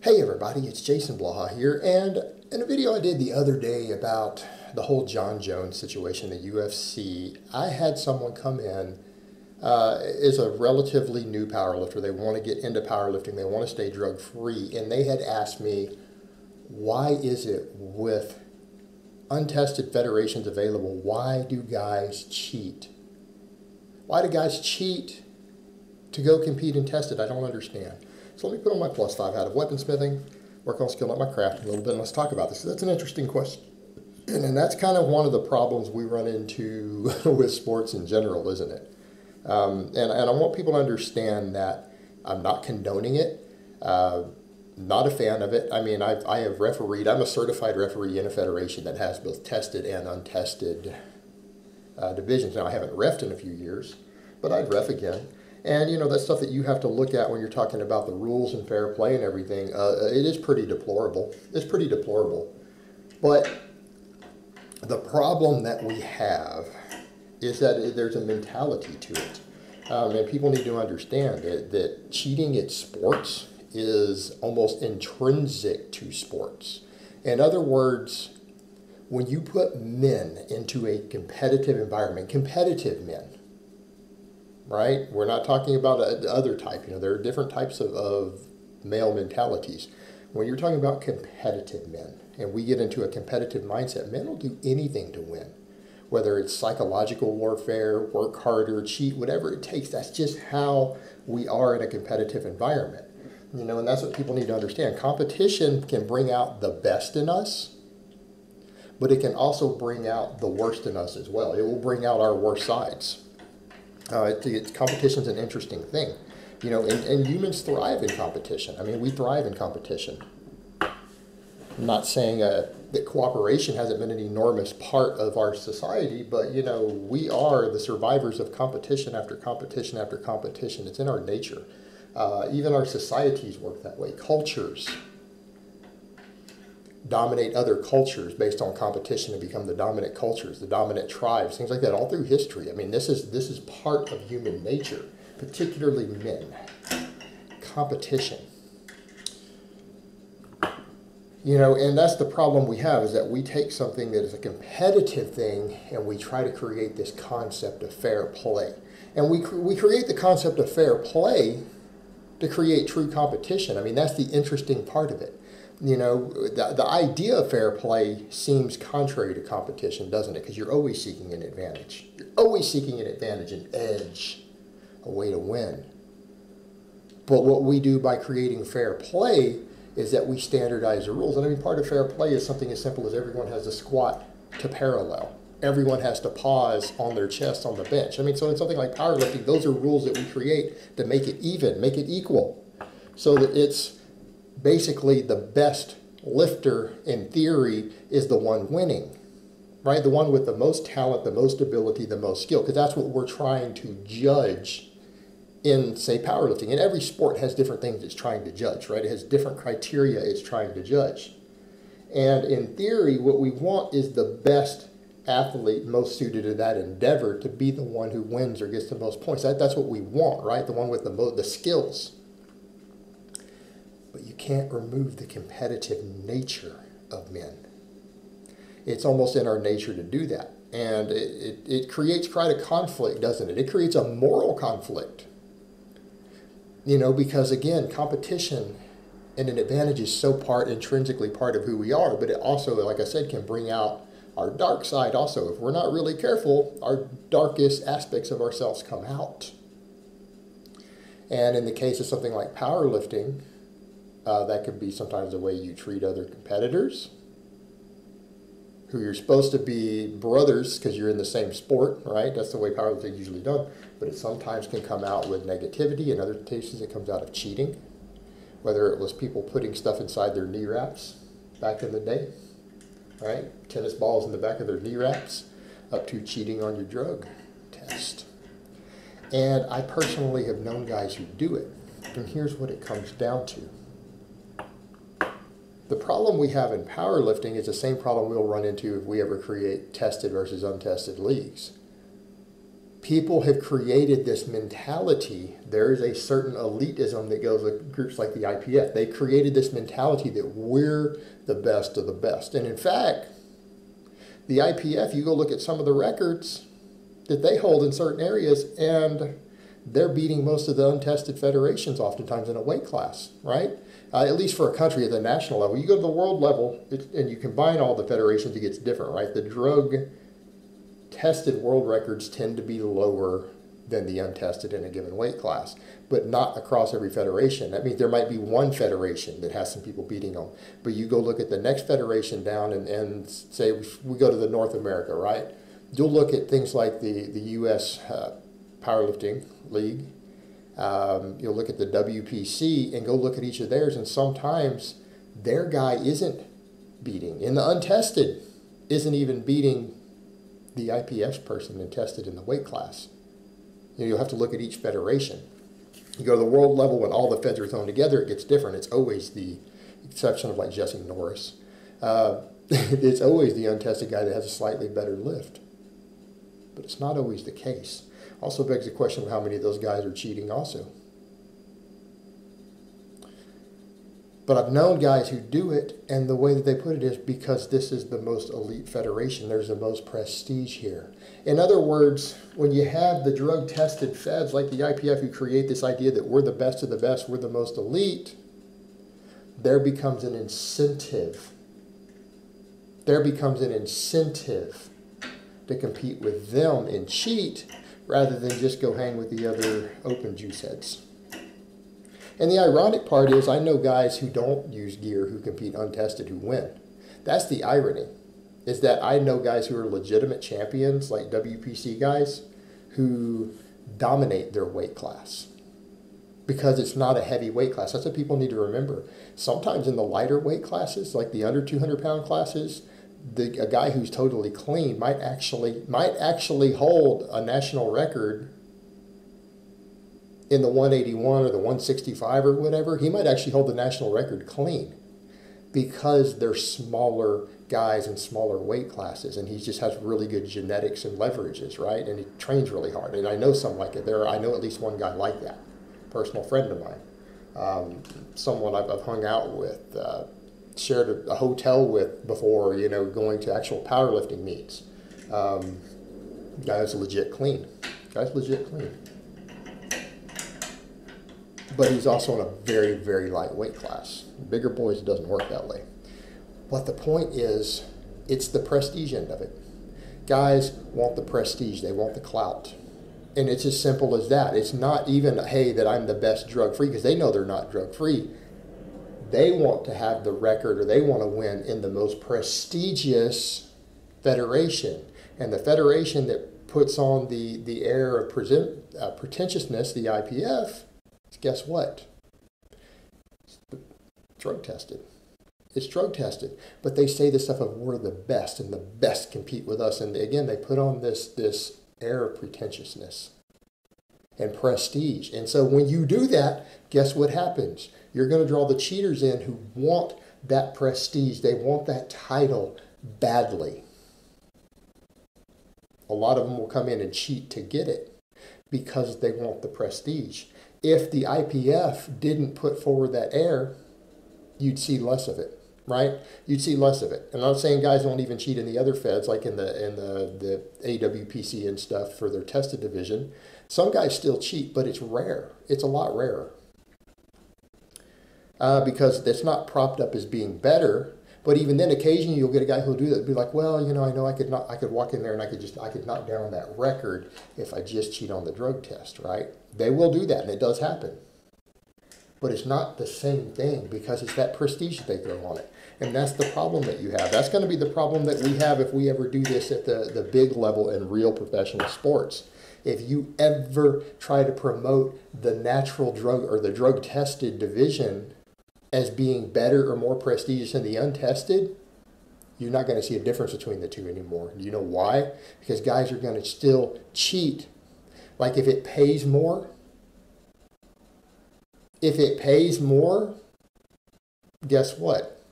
Hey everybody, it's Jason Blaha here, and in a video I did the other day about the whole John Jones situation, the UFC, I had someone come in, is a relatively new powerlifter. They want to get into powerlifting, they want to stay drug-free, and they had asked me, why is it with untested federations available, why do guys cheat? Why do guys cheat to go compete in tested? I don't understand. So let me put on my +5 hat of weaponsmithing, work on skilling up my craft a little bit, and let's talk about this. That's an interesting question. And that's kind of one of the problems we run into with sports in general, isn't it? And I want people to understand that I'm not condoning it, not a fan of it. I mean, I have refereed, I'm a certified referee in a federation that has both tested and untested divisions. Now, I haven't reffed in a few years, but I'd ref again. And, you know, that's stuff that you have to look at when you're talking about the rules and fair play and everything. It is pretty deplorable. It's pretty deplorable. But the problem that we have is that there's a mentality to it. And people need to understand that cheating at sports is almost intrinsic to sports. In other words, when you put men into a competitive environment, competitive men, right? We're not talking about the other type. You know, there are different types of male mentalities. When you're talking about competitive men, and we get into a competitive mindset, men will do anything to win. Whether it's psychological warfare, work harder, cheat, whatever it takes. That's just how we are in a competitive environment. You know, and that's what people need to understand. Competition can bring out the best in us, but it can also bring out the worst in us as well. It will bring out our worst sides. Competition's an interesting thing, you know, and humans thrive in competition. I mean, we thrive in competition. I'm not saying that cooperation hasn't been an enormous part of our society, but, you know, we are the survivors of competition after competition after competition. It's in our nature. Even our societies work that way. Cultures dominate other cultures based on competition and become the dominant cultures, the dominant tribes, things like that, all through history. I mean, this is part of human nature, particularly men. Competition. You know, and that's the problem we have, is that we take something that is a competitive thing and we try to create this concept of fair play. And we create the concept of fair play to create true competition. I mean, that's the interesting part of it. You know, the idea of fair play seems contrary to competition, doesn't it? Because you're always seeking an advantage. You're always seeking an advantage, an edge, a way to win. But what we do by creating fair play is that we standardize the rules. And I mean, part of fair play is something as simple as everyone has to squat to parallel. Everyone has to pause on their chest on the bench. I mean, so in something like powerlifting, those are rules that we create to make it even, make it equal, so that it's basically the best lifter in theory is the one winning, right? The one with the most talent, the most ability, the most skill, because that's what we're trying to judge in, say, powerlifting. And every sport has different things it's trying to judge, right? It has different criteria it's trying to judge. And in theory, what we want is the best athlete most suited to that endeavor to be the one who wins or gets the most points. That's what we want, right? The one with the skills. But you can't remove the competitive nature of men. It's almost in our nature to do that. And it creates quite a conflict, doesn't it? It creates a moral conflict. You know, because again, competition and an advantage is so intrinsically part of who we are, but it also, like I said, can bring out our dark side also. If we're not really careful, our darkest aspects of ourselves come out. And in the case of something like powerlifting, that could be sometimes the way you treat other competitors, who you're supposed to be brothers because you're in the same sport, right? That's the way powerlifting is usually done. But it sometimes can come out with negativity. In other cases, it comes out of cheating. Whether it was people putting stuff inside their knee wraps back in the day, right? Tennis balls in the back of their knee wraps, up to cheating on your drug test. And I personally have known guys who do it. And here's what it comes down to. The problem we have in powerlifting is the same problem we'll run into if we ever create tested versus untested leagues. people have created this mentality. There is a certain elitism that goes with groups like the IPF. They created this mentality that we're the best of the best. And in fact, the IPF, you go look at some of the records that they hold in certain areas, and they're beating most of the untested federations oftentimes in a weight class, right? At least for a country at the national level. You go to the world level, and you combine all the federations, it gets different, right? The drug-tested world records tend to be lower than the untested in a given weight class, but not across every federation. That means there might be one federation that has some people beating them. But you go look at the next federation down and say we go to the North America, right? You'll look at things like the U.S. Powerlifting League. You'll look at the WPC and go look at each of theirs, and sometimes their guy isn't beating. And the untested isn't even beating the IPF person and tested in the weight class. You know, you'll have to look at each federation. You go to the world level when all the feds are thrown together, it gets different. It's always the exception of like Jesse Norris. It's always the untested guy that has a slightly better lift. But it's not always the case. Also begs the question of how many of those guys are cheating also. But I've known guys who do it, and the way that they put it is because this is the most elite federation. There's the most prestige here. In other words, when you have the drug-tested feds like the IPF who create this idea that we're the best of the best, we're the most elite, there becomes an incentive. There becomes an incentive to compete with them and cheat rather than just go hang with the other open juice heads. And the ironic part is I know guys who don't use gear who compete untested who win. That's the irony, is that I know guys who are legitimate champions like WPC guys who dominate their weight class because it's not a heavy weight class. That's what people need to remember. Sometimes in the lighter weight classes, like the under 200 pound classes, a guy who's totally clean might actually hold a national record in the 181 or the 165 or whatever. He might actually hold the national record clean because they're smaller guys in smaller weight classes, and he just has really good genetics and leverages, right? And he trains really hard. And I know some like it. I know at least one guy like that, personal friend of mine, someone I've hung out with, shared a hotel with before, you know, going to actual powerlifting meets. Guy's legit clean. Guy's legit clean. But he's also in a very, very light weight class. Bigger boys, it doesn't work that way. But the point is, it's the prestige end of it. Guys want the prestige. They want the clout. And it's as simple as that. It's not even, hey, that I'm the best drug-free, because they know they're not drug-free. They want to have the record, or they want to win in the most prestigious federation. And the federation that puts on the air of pretentiousness, the IPF, guess what? It's drug tested. It's drug tested. But they say this stuff of we're the best and the best compete with us. And again, they put on this air of pretentiousness and prestige. And so when you do that, guess what happens? You're going to draw the cheaters in who want that prestige. They want that title badly. A lot of them will come in and cheat to get it because they want the prestige. If the IPF didn't put forward that air, you'd see less of it, right? You'd see less of it. And I'm not saying guys don't even cheat in the other feds, like in the AWPC and stuff for their tested division. Some guys still cheat, but it's rare. It's a lot rarer. Because it's not propped up as being better. But even then, occasionally you'll get a guy who'll do that and be like, well, you know I could walk in there and I could knock down that record if I just cheat on the drug test, right? They will do that, and it does happen. But it's not the same thing because it's that prestige that they throw on it. And that's the problem that you have. That's going to be the problem that we have if we ever do this at the big level in real professional sports. If you ever try to promote the natural drug or the drug-tested division as being better or more prestigious than the untested, you're not going to see a difference between the two anymore. Do you know why? Because guys are going to still cheat. Like if it pays more, guess what?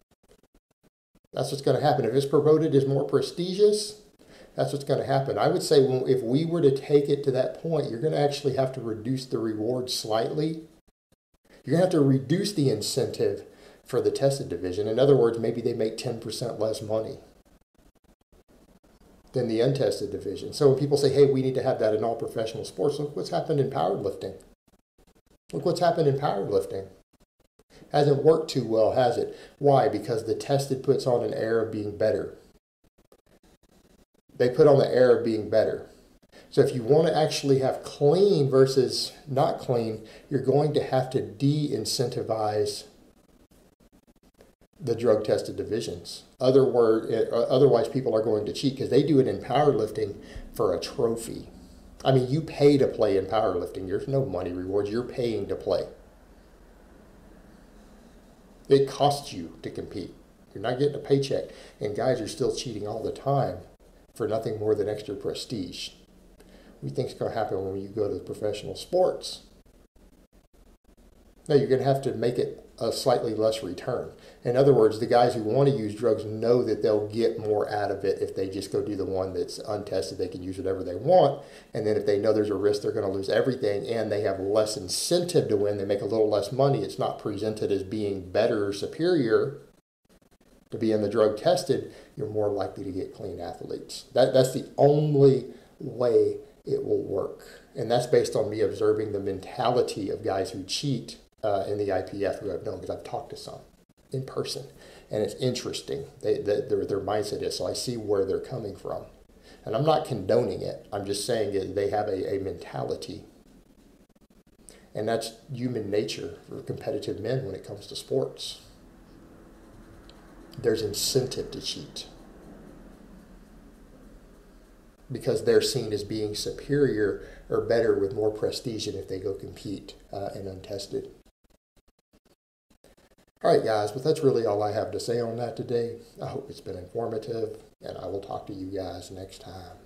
That's what's going to happen. If it's promoted as more prestigious, That's what's going to happen. I would say if we were to take it to that point, you're going to actually have to reduce the reward slightly. You're going to have to reduce the incentive for the tested division. In other words, maybe they make 10% less money than the untested division. So when people say, hey, we need to have that in all professional sports, look what's happened in powerlifting. Look what's happened in powerlifting. Hasn't worked too well, has it? Why? Because the tested puts on an air of being better. They put on the air of being better. So if you want to actually have clean versus not clean, you're going to have to de-incentivize the drug-tested divisions. Otherwise, people are going to cheat because they do it in powerlifting for a trophy. I mean, you pay to play in powerlifting. There's no money rewards. You're paying to play. It costs you to compete. You're not getting a paycheck. And guys are still cheating all the time for nothing more than extra prestige. What do you think is going to happen when you go to professional sports? No, you're going to have to make it a slightly less return. In other words, the guys who want to use drugs know that they'll get more out of it if they just go do the one that's untested. They can use whatever they want. And then if they know there's a risk they're going to lose everything and they have less incentive to win, they make a little less money. It's not presented as being better or superior to be in the drug tested. You're more likely to get clean athletes. That's the only way it will work. And that's based on me observing the mentality of guys who cheat in the IPF who I've known, because I've talked to some in person. And it's interesting. Their mindset is, so I see where they're coming from. And I'm not condoning it. I'm just saying that they have a mentality. And that's human nature for competitive men when it comes to sports. There's incentive to cheat, because they're seen as being superior or better with more prestige than if they go compete in untested. All right, guys, but that's really all I have to say on that today. I hope it's been informative, and I will talk to you guys next time.